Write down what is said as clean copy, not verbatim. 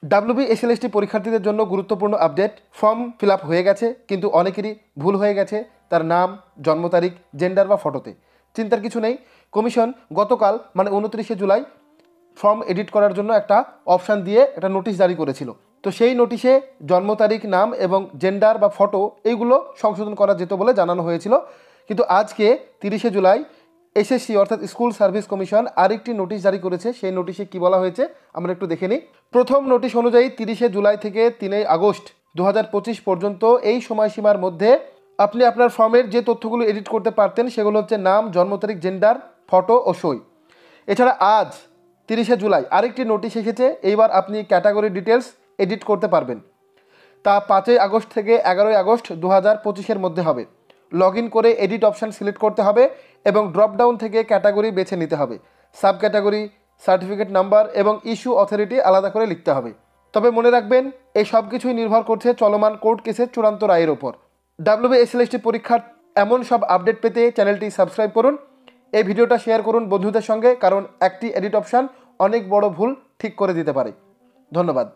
WBSLST পরীক্ষার্থীদের জন্য গুরুত্বপূর্ণ আপডেট। ফর্ম ফিল আপ হয়ে গেছে, কিন্তু অনেকেরই ভুল হয়ে গেছে তার নাম, জন্ম তারিখ, জেন্ডার বা ফটোতে। চিন্তার কিছু নেই, কমিশন গতকাল মানে 29শে জুলাই ফর্ম এডিট করার জন্য একটা অপশান দিয়ে একটা নোটিশ জারি করেছিল। তো সেই নোটিশে জন্ম তারিখ, নাম এবং জেন্ডার বা ফটো এইগুলো সংশোধন করা যেত বলে জানানো হয়েছিল। কিন্তু আজকে 30শে জুলাই SSC অর্থাৎ স্কুল সার্ভিস কমিশন আরেকটি নোটিশ জারি করেছে। সেই নোটিশে কি বলা হয়েছে আমরা একটু দেখে নিই। প্রথম নোটিশ অনুযায়ী 30শে জুলাই থেকে 3 আগস্ট 2025 পর্যন্ত এই সময়সীমার মধ্যে আপনি আপনার ফর্মের যে তথ্যগুলো এডিট করতে পারতেন সেগুলো হচ্ছে নাম, জন্ম তারিখ, জেন্ডার, ফটো ও সই। এছাড়া আজ 30শে জুলাই আরেকটি নোটিশ এসেছে। এইবার আপনি ক্যাটাগরি ডিটেলস এডিট করতে পারবেন। তা 5 আগস্ট থেকে 11 আগস্ট 2025-এর মধ্যে হবে। লগ ইন করে এডিট অপশান সিলেক্ট করতে হবে এবং ড্রপডাউন থেকে ক্যাটাগরি বেছে নিতে হবে। সাব ক্যাটাগরি, সার্টিফিকেট নাম্বার এবং ইস্যু অথরিটি আলাদা করে লিখতে হবে। তবে মনে রাখবেন, এই সব কিছুই নির্ভর করছে চলমান কোর্ট কেসের চূড়ান্ত রায়ের ওপর। WBSLST পরীক্ষার এমন সব আপডেট পেতে চ্যানেলটি সাবস্ক্রাইব করুন। এই ভিডিওটা শেয়ার করুন বন্ধুদের সঙ্গে, কারণ একটি এডিট অপশান অনেক বড় ভুল ঠিক করে দিতে পারে। ধন্যবাদ।